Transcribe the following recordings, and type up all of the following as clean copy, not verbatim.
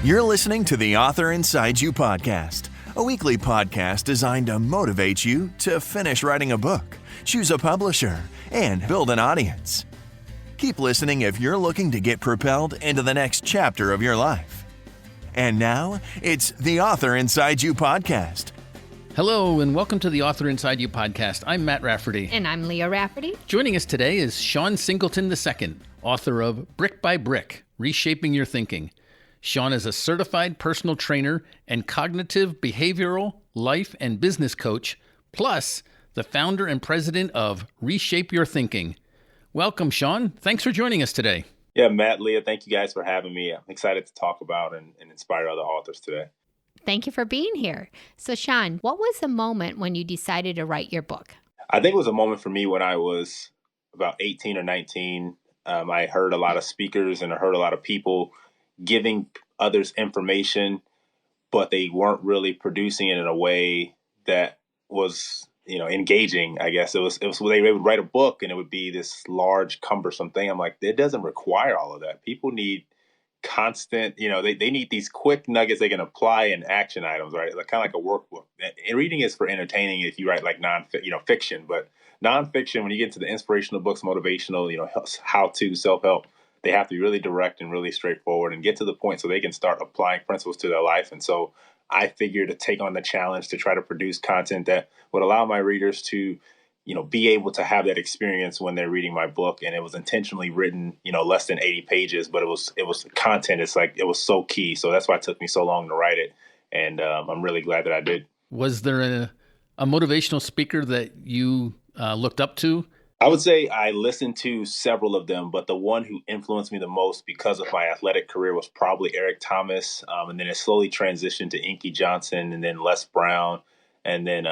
You're listening to the Author Inside You podcast, a weekly podcast designed to motivate you to finish writing a book, choose a publisher, and build an audience. Keep listening if you're looking to get propelled into the next chapter of your life. And now, it's the Author Inside You podcast. Hello, and welcome to the Author Inside You podcast. I'm Matt Rafferty. And I'm Leah Rafferty. Joining us today is Shawn Singleton II, author of Brick by Brick, Reshaping Your Thinking. Shawn is a certified personal trainer and cognitive behavioral life and business coach, plus the founder and president of Reshape Your Thinking. Welcome, Shawn. Thanks for joining us today. Yeah, Matt, Leah, thank you guys for having me. I'm excited to talk about and inspire other authors today. Thank you for being here. So, Shawn, what was the moment when you decided to write your book? I think it was a moment for me when I was about 18 or 19. I heard a lot of speakers and I heard a lot of people giving others information, but they weren't really producing it in a way that was, engaging. I guess it was they would write a book and it would be this large, cumbersome thing. I'm like, it doesn't require all of that. People need constant, they need these quick nuggets they can apply in action items, right? Like kind of like a workbook. And reading is for entertaining if you write like fiction, but nonfiction, when you get into the inspirational books, motivational, how-to, self-help, they have to be really direct and really straightforward and get to the point so they can start applying principles to their life. And so I figured to take on the challenge to try to produce content that would allow my readers to be able to have that experience when they're reading my book. And it was intentionally written, less than 80 pages, but it was content. It's like, it was so key. So that's why it took me so long to write it. And I'm really glad that I did. Was there a motivational speaker that you looked up to? I would say I listened to several of them, but the one who influenced me the most because of my athletic career was probably Eric Thomas. And then it slowly transitioned to Inky Johnson and then Les Brown. And then,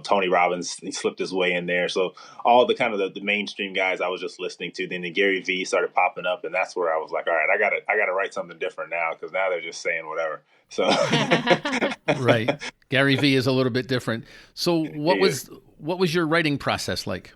Tony Robbins, he slipped his way in there. So all the kind of the mainstream guys I was just listening to. Then the Gary Vee started popping up. And that's where I was like, all right, I got to write something different now because now they're just saying whatever. So Right. Gary Vee is a little bit different. So what was your writing process like?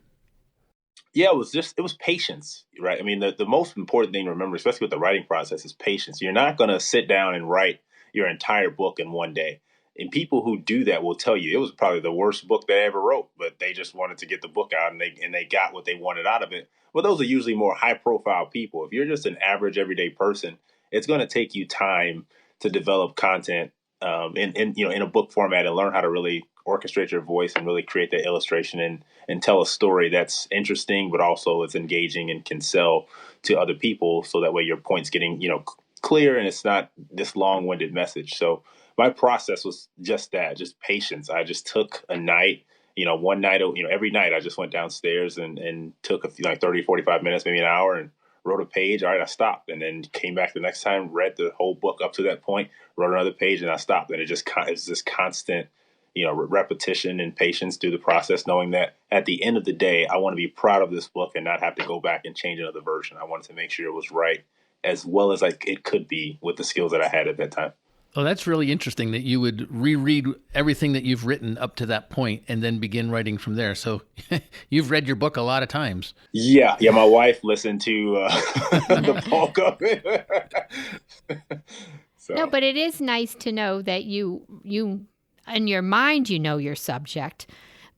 Yeah, it was patience, right? I mean, the most important thing to remember, especially with the writing process, is patience. You're not going to sit down and write your entire book in one day. And people who do that will tell you it was probably the worst book they ever wrote, but they just wanted to get the book out and they got what they wanted out of it. Well, those are usually more high profile people. If you're just an average everyday person, it's going to take you time to develop content in a book format and learn how to really orchestrate your voice and really create that illustration and tell a story that's interesting, but also it's engaging and can sell to other people. So that way your point's getting, clear and it's not this long-winded message. So my process was just that, just patience. I just took a night, one night, every night I just went downstairs and took 30, 45 minutes, maybe an hour and wrote a page. All right, I stopped and then came back the next time, read the whole book up to that point, wrote another page and I stopped. And it's this constant, repetition and patience through the process, knowing that at the end of the day, I want to be proud of this book and not have to go back and change another version. I wanted to make sure it was right as well as it could be with the skills that I had at that time. Oh, that's really interesting that you would reread everything that you've written up to that point and then begin writing from there. So you've read your book a lot of times. Yeah. My wife listened to the bulk of it. No, but it is nice to know that you in your mind, your subject,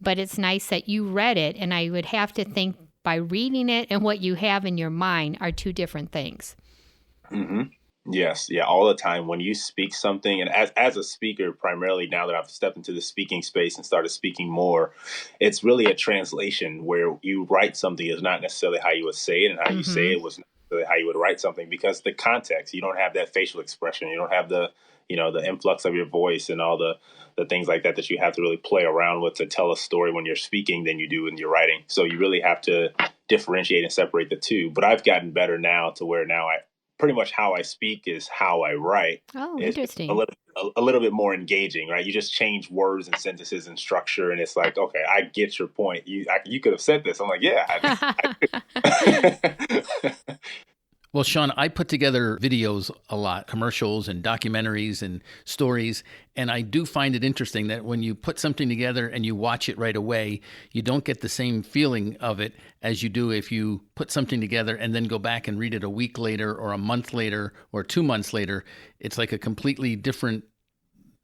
but it's nice that you read it. And I would have to think by reading it and what you have in your mind are two different things. Mm-hmm. Yes. Yeah. All the time when you speak something, and as a speaker, primarily now that I've stepped into the speaking space and started speaking more, it's really a translation where you write something is not necessarily how you would say it, and how you say it was not necessarily how you would write something, because the context, you don't have that facial expression. You don't have the influx of your voice and all the things like that you have to really play around with to tell a story when you're speaking than you do when you're writing. So you really have to differentiate and separate the two. But I've gotten better now to where now pretty much how I speak is how I write. Oh, interesting. A little bit more engaging, right? You just change words and sentences and structure, and it's like, okay, I get your point. You could have said this. I'm like, yeah. Well, Shawn, I put together videos a lot, commercials and documentaries and stories, and I do find it interesting that when you put something together and you watch it right away, you don't get the same feeling of it as you do if you put something together and then go back and read it a week later or a month later or 2 months later. It's like a completely different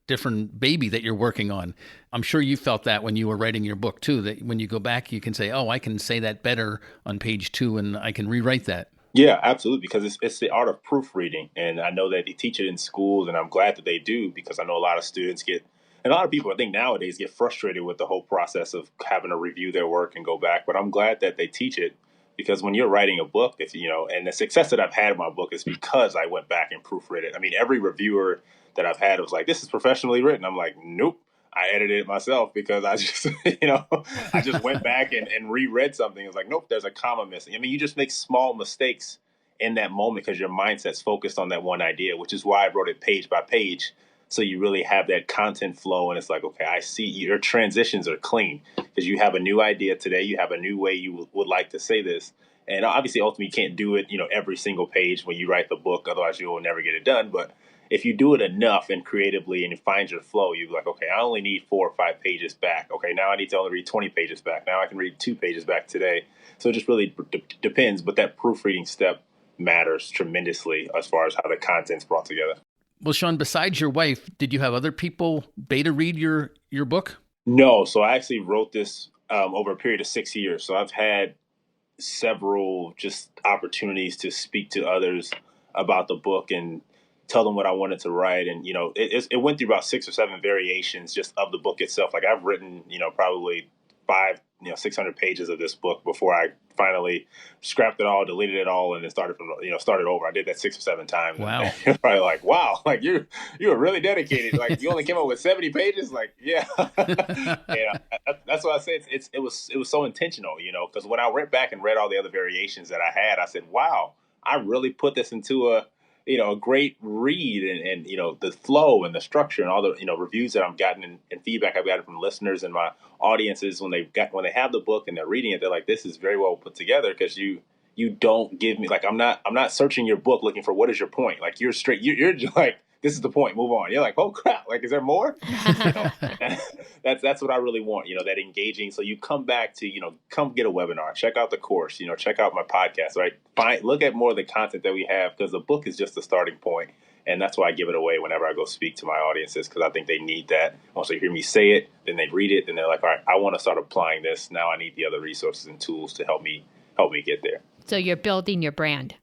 baby that you're working on. I'm sure you felt that when you were writing your book too, that when you go back, you can say, oh, I can say that better on page 2 and I can rewrite that. Yeah, absolutely. Because it's the art of proofreading. And I know that they teach it in schools, and I'm glad that they do, because I know a lot of students and a lot of people, I think nowadays, get frustrated with the whole process of having to review their work and go back. But I'm glad that they teach it, because when you're writing a book, and the success that I've had in my book is because I went back and proofread it. I mean, every reviewer that I've had was like, this is professionally written. I'm like, nope. I edited it myself because I just, I just went back and reread something. It's like, nope, there's a comma missing. I mean, you just make small mistakes in that moment because your mindset's focused on that one idea, which is why I wrote it page by page. So you really have that content flow. And it's like, okay, I see your transitions are clean because you have a new idea today. You have a new way you would like to say this. And obviously, ultimately, you can't do it, every single page when you write the book. Otherwise, you will never get it done. But if you do it enough and creatively and you find your flow, you're like, okay, I only need 4 or 5 pages back. Okay, now I need to only read 20 pages back. Now I can read 2 pages back today. So it just really depends. But that proofreading step matters tremendously as far as how the content's brought together. Well, Shawn, besides your wife, did you have other people beta read your book? No. So I actually wrote this over a period of 6 years. So I've had several just opportunities to speak to others about the book and tell them what I wanted to write. And, it went through about 6 or 7 variations just of the book itself. Like I've written, probably 600 pages of this book before I finally scrapped it all, deleted it all, and then started over. I did that 6 or 7 times. Wow. And you're probably like, wow, like you were really dedicated. Like you only came up with 70 pages. Like, yeah. That's why I say it was so intentional, because when I went back and read all the other variations that I had, I said, wow, I really put this into a great read, and the flow and the structure and all the, reviews that I've gotten and feedback I've gotten from listeners and my audiences when they have the book and they're reading it, they're like, this is very well put together, because you don't give me, like, I'm not searching your book looking for what is your point. Like you're straight, you're just like, this is the point, move on. You're like, oh crap, like, is there more? That's what I really want, that engaging. So you come back to, come get a webinar, check out the course, check out my podcast, right? Look at more of the content that we have, because the book is just the starting point. And that's why I give it away whenever I go speak to my audiences, because I think they need that. Once they hear me say it, then they read it, then they're like, all right, I want to start applying this. Now I need the other resources and tools to help me get there. So you're building your brand.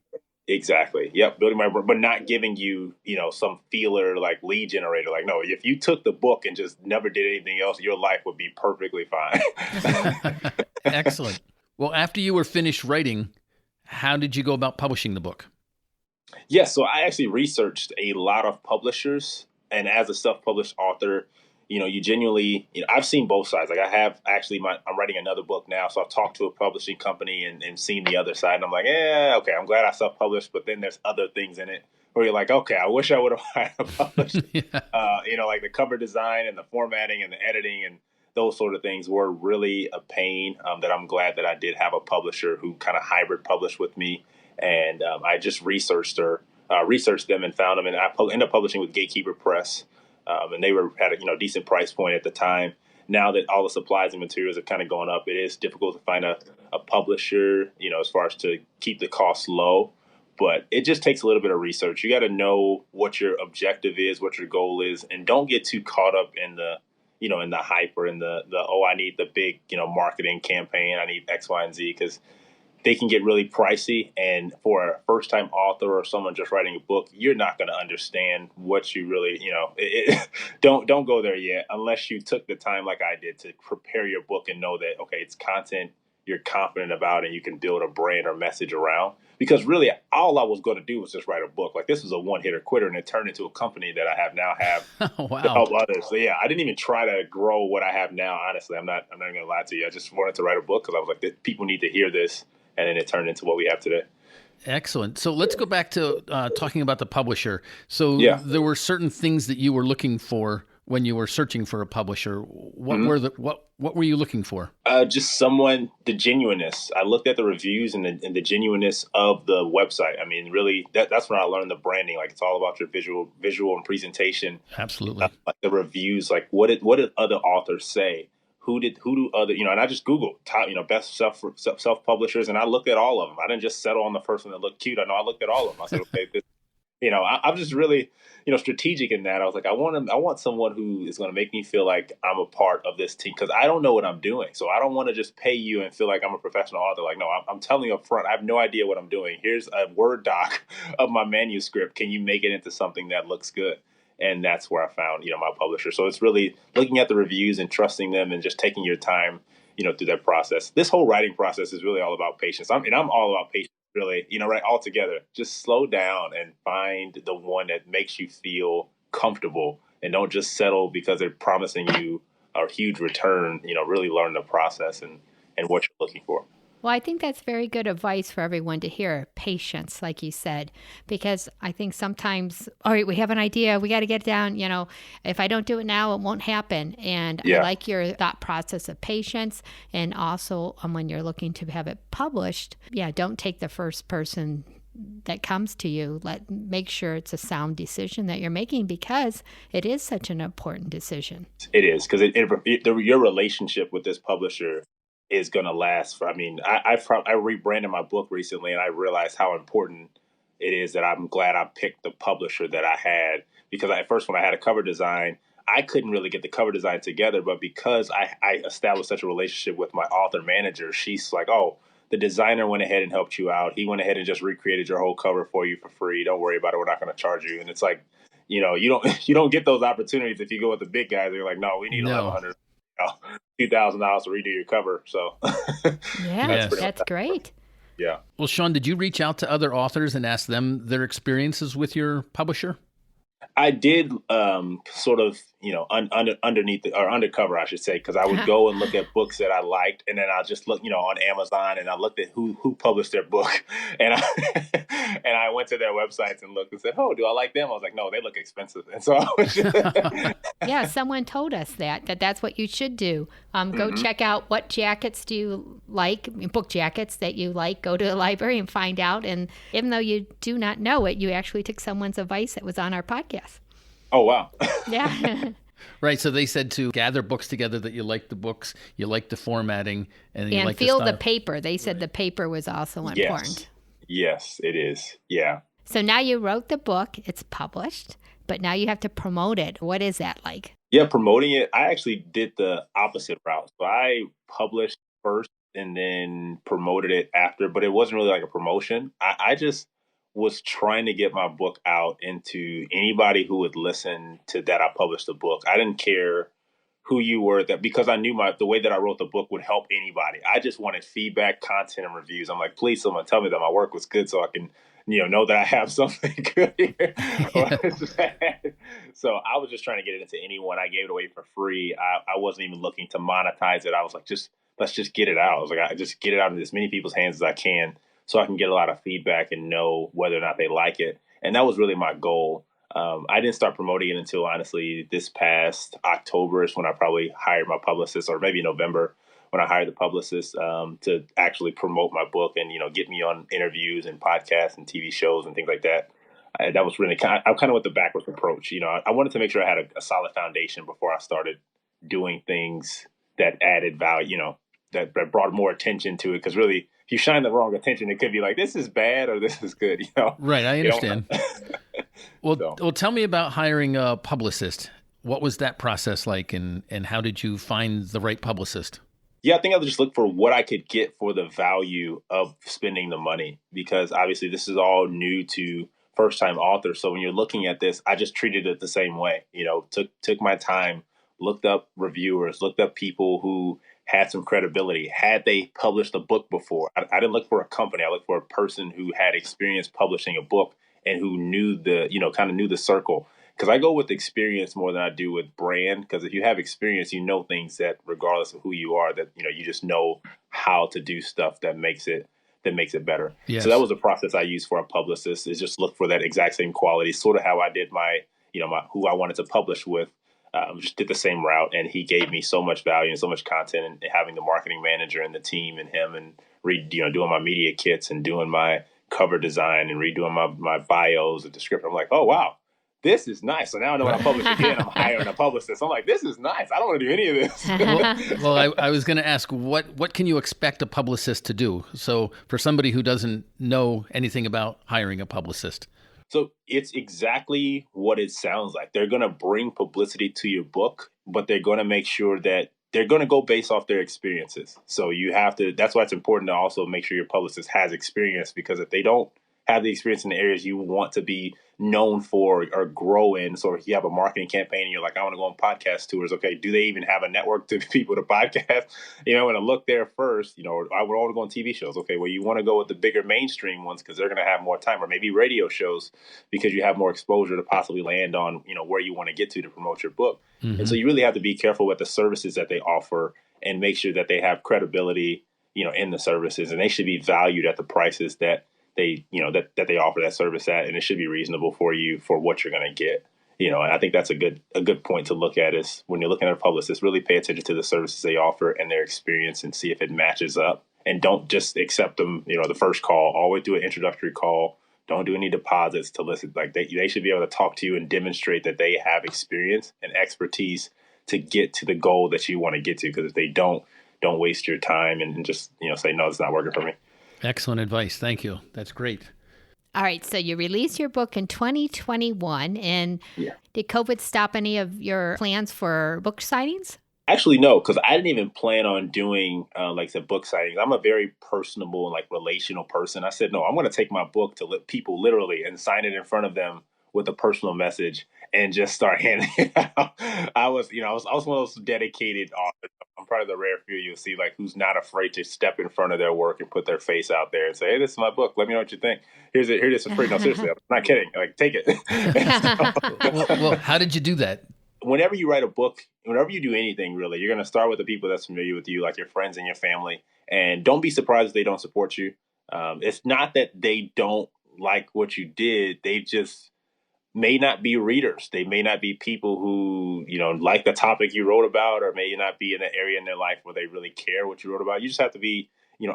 Exactly. Yep. Building my brand, but not giving you, some feeler like lead generator. Like, no, if you took the book and just never did anything else, your life would be perfectly fine. Excellent. Well, after you were finished writing, how did you go about publishing the book? Yeah. So I actually researched a lot of publishers, and as a self-published author, you genuinely, I've seen both sides. Like I have actually, I'm writing another book now. So I've talked to a publishing company and seen the other side. And I'm like, okay, I'm glad I self-published, but then there's other things in it where you're like, okay, I wish I would have published. Yeah. Like the cover design and the formatting and the editing and those sort of things were really a pain, that I'm glad that I did have a publisher who kind of hybrid published with me. And I just researched them and found them. And I ended up publishing with Gatekeeper Press. And they were at a decent price point at the time. Now that all the supplies and materials have kind of gone up, it is difficult to find a publisher, as far as to keep the costs low. But it just takes a little bit of research. You got to know what your objective is, what your goal is, and don't get too caught up in the hype or in the I need the big marketing campaign, I need X, Y, and Z, because they can get really pricey. And for a first-time author or someone just writing a book, you're not going to understand what you really, don't go there yet unless you took the time like I did to prepare your book and know that, okay, it's content you're confident about and you can build a brand or message around. Because really, all I was going to do was just write a book. Like this was a one-hitter quitter, and it turned into a company that I have Oh, wow. to help others. So yeah, I didn't even try to grow what I have now. Honestly, I'm not going to lie to you. I just wanted to write a book because I was like, people need to hear this. And then it turned into what we have today. Excellent. So let's go back to talking about the publisher. So Yeah. There were certain things that you were looking for when you were searching for a publisher? What what were you looking for? Just the genuineness. I looked at the reviews and the genuineness of the website. I mean, really, that's when I learned the branding. Like, it's all about your visual and presentation. Absolutely. Like the reviews, like what did other authors say? Who do other, and I just Googled top, best self publishers, and I looked at all of them. I didn't just settle on the first one that looked cute. I looked at all of them. I said, okay, I'm just really, strategic in that. I was like, I want someone who is going to make me feel like I'm a part of this team, because I don't know what I'm doing. So I don't want to just pay you and feel like I'm a professional author. Like, no, I'm telling you up front, I have no idea what I'm doing. Here's a Word doc of my manuscript. Can you make it into something that looks good? And that's where I found, my publisher. So it's really looking at the reviews and trusting them and just taking your time, through that process. This whole writing process is really all about patience. I'm all about patience. Really, right, all together. Just slow down and find the one that makes you feel comfortable, and don't just settle because they're promising you a huge return. Really learn the process and what you're looking for. Well, I think that's very good advice for everyone to hear. Patience, like you said, because I think sometimes, all right, we have an idea, we got to get it down. If I don't do it now, it won't happen. And I like your thought process of patience. And also, when you're looking to have it published, don't take the first person that comes to you. Make sure it's a sound decision that you're making, because it is such an important decision. It is, because your relationship with this publisher is going to last for, I rebranded my book recently, and I realized how important it is that I'm glad I picked the publisher that I had, because at first when I had a cover design, I couldn't really get the cover design together, but because I established such a relationship with my author manager, she's like, oh, the designer went ahead and helped you out. He went ahead and just recreated your whole cover for you for free. Don't worry about it. We're not going to charge you. And it's like, you don't get those opportunities if you go with the big guys. They're like, no, we need $1,100. $2,000 to redo your cover. So that's great. Yeah. Well, Shawn, did you reach out to other authors and ask them their experiences with your publisher? I did, sort of, underneath or undercover, I should say, because I would go and look at books that I liked, and then I'll just look, on Amazon, and I looked at who published their book, and I went to their websites and looked and said, oh, do I like them? I was like, no, they look expensive, and so I was just someone told us that's what you should do. Go check out what jackets do you like, book jackets that you like. Go to a library and find out, and even though you do not know it, you actually took someone's advice that was on our podcast. Oh, wow. Yeah. Right. So they said to gather books together that you like the books, you like the formatting, and you like feel the the style. paper. They said the paper was also important. Yes, it is. Yeah. So now you wrote the book, it's published, but now you have to promote it. What is that like? Yeah, promoting it, I actually did the opposite route. So I published first and then promoted it after, but it wasn't really like a promotion. I just was trying to get my book out into anybody who would listen to that I published the book. I didn't care who you were, because I knew the way that I wrote the book would help anybody. I just wanted feedback, content, and reviews. I'm like, please, someone tell me that my work was good so I can, know that I have something good here. So I was just trying to get it into anyone. I gave it away for free. I wasn't even looking to monetize it. I was like, let's just get it out. I was like, I just get it out in as many people's hands as I can, so I can get a lot of feedback and know whether or not they like it. And that was really my goal. I didn't start promoting it until, honestly, this past October is when I probably hired my publicist, or maybe November when I hired the publicist to actually promote my book and, get me on interviews and podcasts and TV shows and things like that. That was really I'm kind of with the backwards approach. I wanted to make sure I had a solid foundation before I started doing things that added value, that brought more attention to it. Because really, if you shine the wrong attention, it could be like, this is bad or this is good, Right, I understand. Well, tell me about hiring a publicist. What was that process like, and how did you find the right publicist? Yeah, I think I would just look for what I could get for the value of spending the money, because obviously this is all new to first-time authors. So when you're looking at this, I just treated it the same way. Took my time, looked up reviewers, looked up people who had some credibility. Had they published a book before? I didn't look for a company. I looked for a person who had experience publishing a book and who knew kind of knew the circle. Because I go with experience more than I do with brand. Because if you have experience, you know things that, regardless of who you are, that you just know how to do stuff that makes it better. Yes. So that was the process I used for a publicist, is just look for that exact same quality, sort of how I did my who I wanted to publish with. just did the same route, and he gave me so much value and so much content, and having the marketing manager and the team and him and doing my media kits and doing my cover design and redoing my bios and description. I'm like, oh wow, this is nice. So now I know when I publish again, I'm hiring a publicist. I'm like, this is nice. I don't want to do any of this. Well, I was going to ask, what can you expect a publicist to do? So for somebody who doesn't know anything about hiring a publicist. So it's exactly what it sounds like. They're going to bring publicity to your book, but they're going to make sure that they're going to go based off their experiences. So you have to, that's why it's important to also make sure your publicist has experience, because if they don't have the experience in the areas you want to be known for or grow in. So if you have a marketing campaign and you're like, I want to go on podcast tours. Okay, do they even have a network to people to podcast? I want to look there first. I would want to go on TV shows. Okay, well, you want to go with the bigger mainstream ones because they're going to have more time, or maybe radio shows because you have more exposure to possibly land on, where you want to get to promote your book. Mm-hmm. And so you really have to be careful with the services that they offer and make sure that they have credibility, in the services, and they should be valued at the prices that they, that they offer that service at, and it should be reasonable for you for what you're going to get. And I think that's a good point to look at is when you're looking at a publicist, really pay attention to the services they offer and their experience and see if it matches up, and don't just accept them, the first call. Always do an introductory call. Don't do any deposits to listen. Like they should be able to talk to you and demonstrate that they have experience and expertise to get to the goal that you want to get to. Because if they don't waste your time and just, say, no, it's not working for me. Excellent advice. Thank you. That's great. All right. So you released your book in 2021. And did COVID stop any of your plans for book signings? Actually, no, because I didn't even plan on doing the book signings. I'm a very personable and relational person. I said, no, I'm going to take my book to people literally and sign it in front of them with a personal message and just start handing it out. I was one of those dedicated authors. I'm probably the rare few you'll see who's not afraid to step in front of their work and put their face out there and say, hey, this is my book. Let me know what you think. Here it is for free. No, seriously, I'm not kidding. Take it. Well, how did you do that? Whenever you write a book, whenever you do anything, really, you're going to start with the people that's familiar with you, like your friends and your family. And don't be surprised if they don't support you. It's not that they don't like what you did. They just may not be readers. They may not be people who, like the topic you wrote about, or may not be in an area in their life where they really care what you wrote about. You just have to be,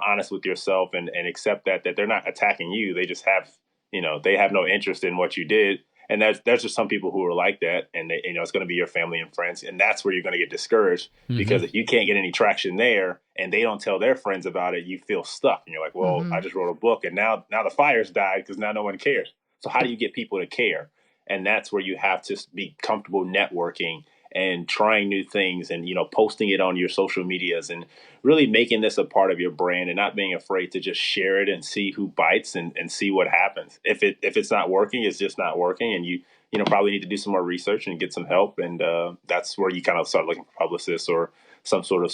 honest with yourself and accept that they're not attacking you. They just have, they have no interest in what you did. And there's just some people who are like that, and they, it's going to be your family and friends, and that's where you're going to get discouraged, because if you can't get any traction there and they don't tell their friends about it, you feel stuck, and you're like, well, I just wrote a book, and now the fire's died because now no one cares. So how do you get people to care? And that's where you have to be comfortable networking and trying new things and, posting it on your social medias and really making this a part of your brand and not being afraid to just share it and see who bites and see what happens. If it's not working, it's just not working. And you probably need to do some more research and get some help. And that's where you kind of start looking for publicists or some sort of,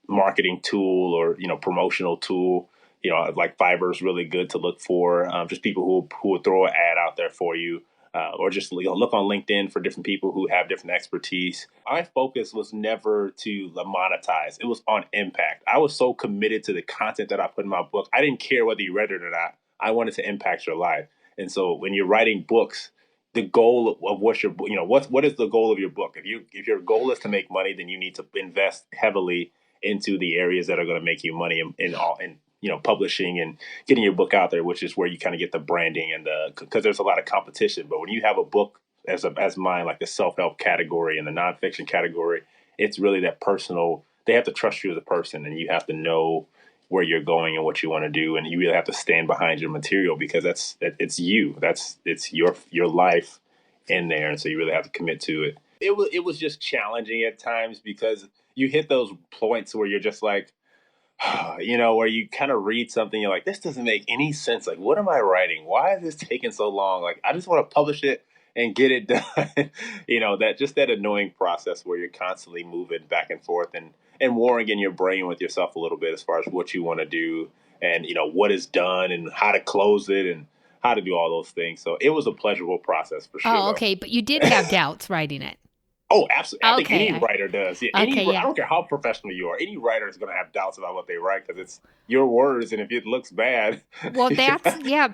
marketing tool or, promotional tool. Like Fiverr is really good to look for, just people who will throw an ad out there for you. Or just look on LinkedIn for different people who have different expertise. My focus was never to monetize. It was on impact. I was so committed to the content that I put in my book. I didn't care whether you read it or not. I wanted to impact your life. And so when you're writing books, the goal of what your, what is the goal of your book? If your goal is to make money, then you need to invest heavily into the areas that are going to make you money in publishing and getting your book out there, which is where you kind of get the branding and because there's a lot of competition. But when you have a book as mine, like the self-help category and the nonfiction category, it's really that personal. They have to trust you as a person, and you have to know where you're going and what you want to do, and you really have to stand behind your material because it's you. It's your life in there, and so you really have to commit to it. It was just challenging at times because you hit those points where you're just like, where you kind of read something, you're like, this doesn't make any sense. Like, what am I writing? Why is this taking so long? Like, I just want to publish it and get it done. that annoying process where you're constantly moving back and forth and warring in your brain with yourself a little bit as far as what you want to do and, what is done and how to close it and how to do all those things. So it was a pleasurable process for sure. Oh, okay. But you did have doubts writing it. Oh, absolutely. I think Okay. any writer does. Yeah, Okay, I yeah. don't care how professional you are. Any writer is going to have doubts about what they write because it's your words, and if it looks bad, Well,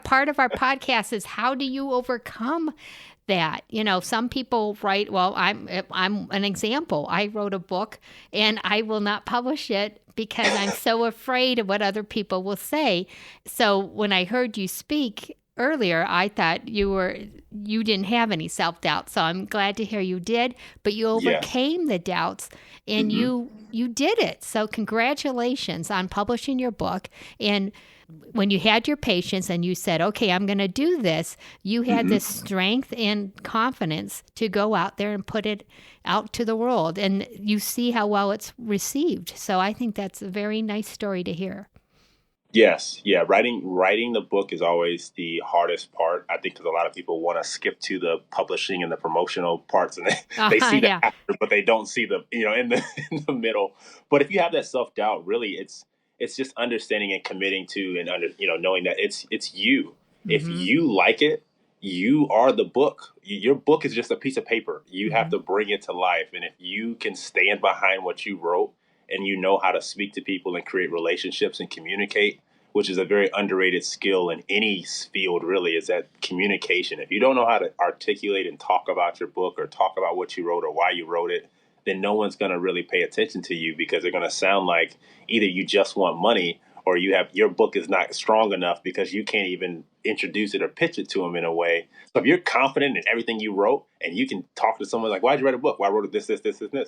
part of our podcast is how do you overcome that? Some people write, well, I'm an example. I wrote a book and I will not publish it because I'm so afraid of what other people will say. So when I heard you speak earlier, I thought you didn't have any self-doubt. So I'm glad to hear you did, but you overcame the doubts and you did it. So congratulations on publishing your book. And when you had your patience and you said, okay, I'm going to do this, you had the strength and confidence to go out there and put it out to the world. And you see how well it's received. So I think that's a very nice story to hear. Yes. Yeah. Writing the book is always the hardest part, I think, because a lot of people want to skip to the publishing and the promotional parts, and they see that after, but they don't see the, in the middle. But if you have that self-doubt, really, it's just understanding and committing to and knowing that it's you. If you like it, you are the book. Your book is just a piece of paper. You have to bring it to life. And if you can stand behind what you wrote and you know how to speak to people and create relationships and communicate, which is a very underrated skill in any field, really, is that communication. If you don't know how to articulate and talk about your book or talk about what you wrote or why you wrote it, then no one's going to really pay attention to you because they're going to sound like either you just want money or your book is not strong enough because you can't even introduce it or pitch it to them in a way. So if you're confident in everything you wrote and you can talk to someone like, why'd you write a book? Well, I wrote it this.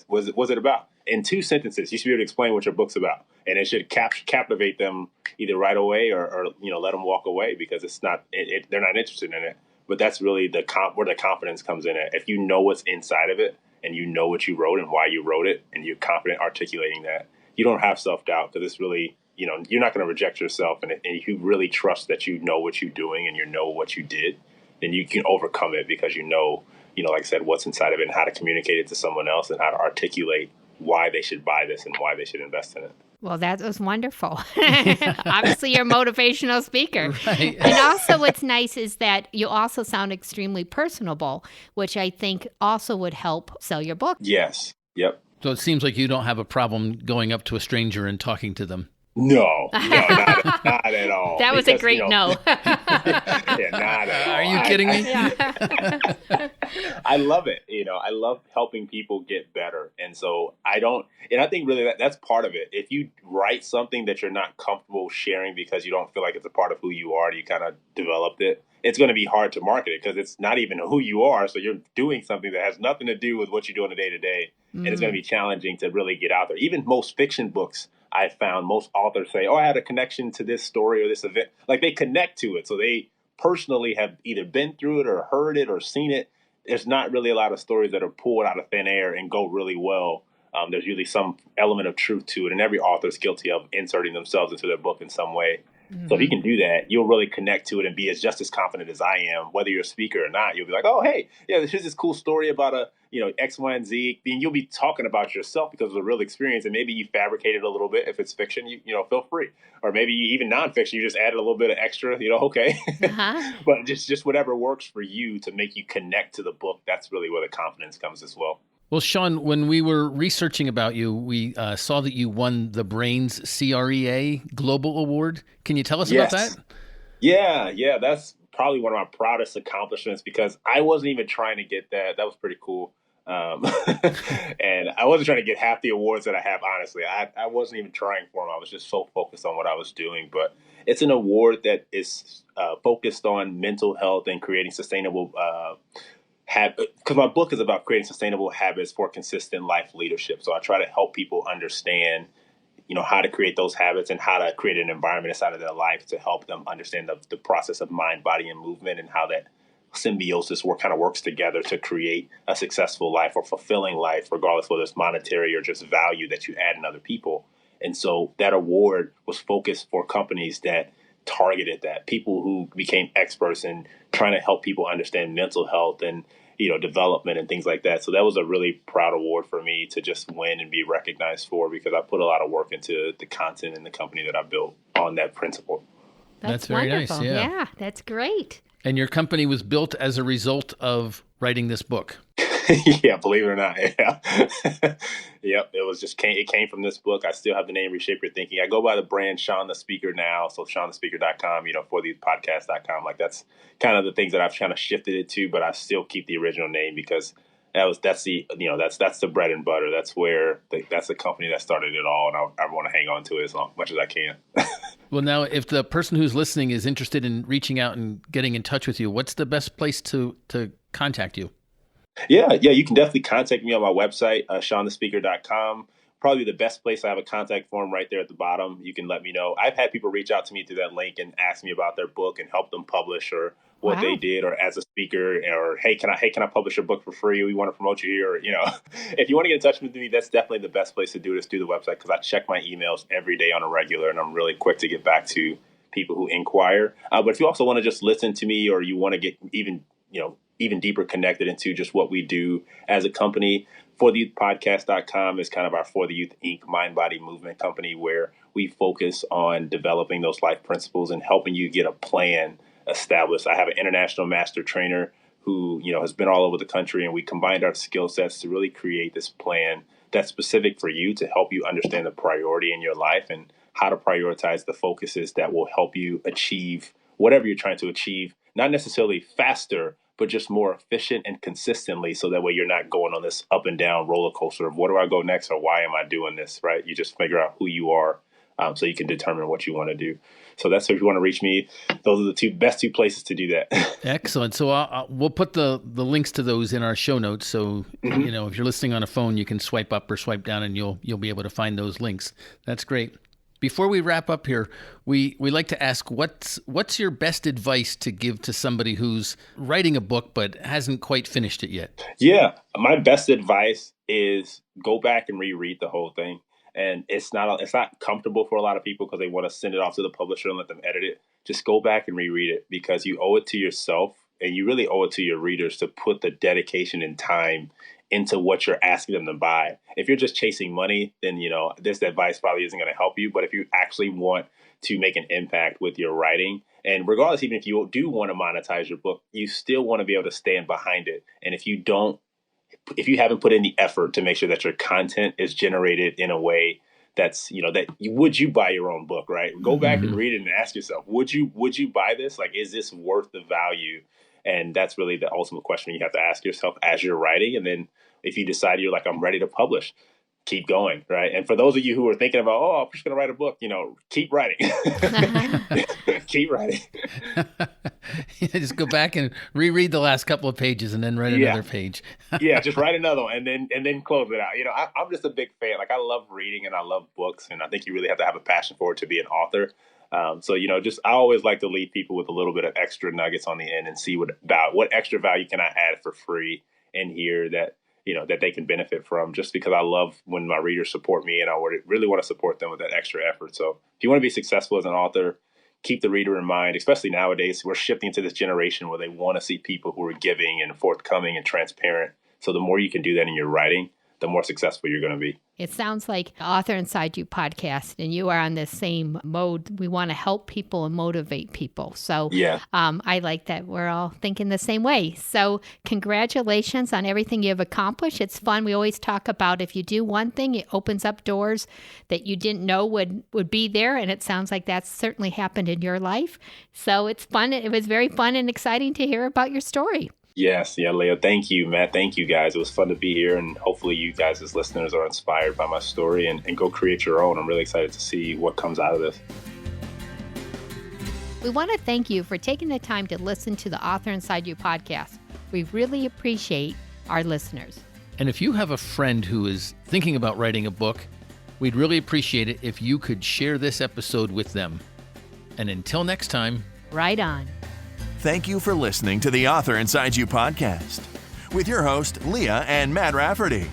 What's it about? In 2 sentences, you should be able to explain what your book's about. And it should captivate them either right away or let them walk away because it's not, they're not interested in it. But that's really where the confidence comes in at. If you know what's inside of it and you know what you wrote and why you wrote it and you're confident articulating that, you don't have self-doubt because it's really, you're not going to reject yourself. And if you really trust that you know what you're doing and you know what you did, then you can overcome it because like I said, what's inside of it and how to communicate it to someone else and how to articulate why they should buy this and why they should invest in it. Well, that was wonderful. Obviously, you're a motivational speaker. Right. And also what's nice is that you also sound extremely personable, which I think also would help sell your book. Yes. Yep. So it seems like you don't have a problem going up to a stranger and talking to them. No, not at all. That was a great no. Yeah, not at all. Are you kidding me? I love it. I love helping people get better. And so I think really that's part of it. If you write something that you're not comfortable sharing because you don't feel like it's a part of who you are, you kind of developed it, it's going to be hard to market it because it's not even who you are. So you're doing something that has nothing to do with what you do on a day to day. And it's going to be challenging to really get out there. Even most fiction books, I found most authors say, I had a connection to this story or this event. Like they connect to it. So they personally have either been through it or heard it or seen it. There's not really a lot of stories that are pulled out of thin air and go really well. There's usually some element of truth to it. And every author is guilty of inserting themselves into their book in some way. So if you can do that, you'll really connect to it and be just as confident as I am, whether you're a speaker or not. You'll be like, oh, hey, yeah, here's this cool story about X, Y, and Z. And you'll be talking about yourself because of a real experience. And maybe you fabricate it a little bit. If it's fiction, you feel free. Or maybe even nonfiction, you just added a little bit of extra, okay. But just whatever works for you to make you connect to the book. That's really where the confidence comes as well. Well, Shawn, when we were researching about you, we saw that you won the Brains Crea Global Award. Can you tell us about that? Yeah. That's probably one of my proudest accomplishments because I wasn't even trying to get that. That was pretty cool. And I wasn't trying to get half the awards that I have, honestly. I wasn't even trying for them. I was just so focused on what I was doing. But it's an award that is focused on mental health and creating sustainable because my book is about creating sustainable habits for consistent life leadership. So I try to help people understand, how to create those habits and how to create an environment inside of their life to help them understand the process of mind, body, and movement and how that symbiosis works together to create a successful life or fulfilling life, regardless whether it's monetary or just value that you add in other people. And so that award was focused for companies that targeted that, people who became experts in trying to help people understand mental health and development and things like that. So that was a really proud award for me to just win and be recognized for because I put a lot of work into the content and the company that I built on that principle. That's very wonderful. nice. Yeah, that's great. And your company was built as a result of writing this book. Yeah, believe it or not. Yeah. Yep. It came from this book. I still have the name Reshape Your Thinking. I go by the brand Shawn the Speaker now. So ShawnTheSpeaker.com, for these podcasts.com. Like that's kind of the things that I've kind of shifted it to, but I still keep the original name because that's the bread and butter. That's that's the company that started it all. And I want to hang on to it as much as I can. Well, now, if the person who's listening is interested in reaching out and getting in touch with you, what's the best place to contact you? Yeah, you can definitely contact me on my website, ShawnTheSpeaker.com. Probably the best place. I have a contact form right there at the bottom. You can let me know. I've had people reach out to me through that link and ask me about their book and help them publish or what they did, or as a speaker, or hey, can I publish your book for free? We want to promote you here. Or, if you want to get in touch with me, that's definitely the best place to do it is through the website, because I check my emails every day on a regular, and I'm really quick to get back to people who inquire. But if you also want to just listen to me, or you want to get even deeper connected into just what we do as a company, fortheyouthpodcast.com is kind of our For the Youth Inc. mind, body, movement company, where we focus on developing those life principles and helping you get a plan established. I have an international master trainer who, has been all over the country, and we combined our skill sets to really create this plan that's specific for you to help you understand the priority in your life and how to prioritize the focuses that will help you achieve whatever you're trying to achieve, not necessarily faster, but just more efficient and consistently, so that way you're not going on this up and down roller coaster of where do I go next or why am I doing this, right? You just figure out who you are so you can determine what you want to do. So that's if you want to reach me, those are the best two places to do that. Excellent. So we'll put the links to those in our show notes. So, if you're listening on a phone, you can swipe up or swipe down and you'll be able to find those links. That's great. Before we wrap up here, we like to ask what's your best advice to give to somebody who's writing a book but hasn't quite finished it yet? Yeah, my best advice is go back and reread the whole thing. And it's not comfortable for a lot of people because they want to send it off to the publisher and let them edit it. Just go back and reread it, because you owe it to yourself, and you really owe it to your readers to put the dedication and time into what you're asking them to buy. If you're just chasing money, then, this advice probably isn't going to help you. But if you actually want to make an impact with your writing, and regardless, even if you do want to monetize your book, you still want to be able to stand behind it. And if you haven't put in the effort to make sure that your content is generated in a way that's, would you buy your own book, right? Go back and read it and ask yourself, would you buy this? Like, is this worth the value? And that's really the ultimate question you have to ask yourself as you're writing. And then if you decide you're like, I'm ready to publish, keep going, right? And for those of you who are thinking about, I'm just going to write a book, keep writing. Keep writing. Just go back and reread the last couple of pages and then write another page. Yeah, just write another one and then close it out. I'm just a big fan. Like, I love reading and I love books, and I think you really have to have a passion for it to be an author. So I always like to leave people with a little bit of extra nuggets on the end and see what extra value can I add for free in here that they can benefit from, just because I love when my readers support me, and I really want to support them with that extra effort. So if you want to be successful as an author, keep the reader in mind, especially nowadays. We're shifting to this generation where they want to see people who are giving and forthcoming and transparent. So the more you can do that in your writing, the more successful you're going to be. It sounds like Author Inside You podcast, and you are on the same mode. We want to help people and motivate people. So I like that we're all thinking the same way. So congratulations on everything you have accomplished. It's fun. We always talk about if you do one thing, it opens up doors that you didn't know would be there. And it sounds like that's certainly happened in your life. So it's fun. It was very fun and exciting to hear about your story. Yes. Yeah, Leah. Thank you, Matt. Thank you, guys. It was fun to be here. And hopefully you guys as listeners are inspired by my story and go create your own. I'm really excited to see what comes out of this. We want to thank you for taking the time to listen to the Author Inside You podcast. We really appreciate our listeners. And if you have a friend who is thinking about writing a book, we'd really appreciate it if you could share this episode with them. And until next time, right on. Thank you for listening to the Author Inside You podcast with your host, Leah and Matt Rafferty.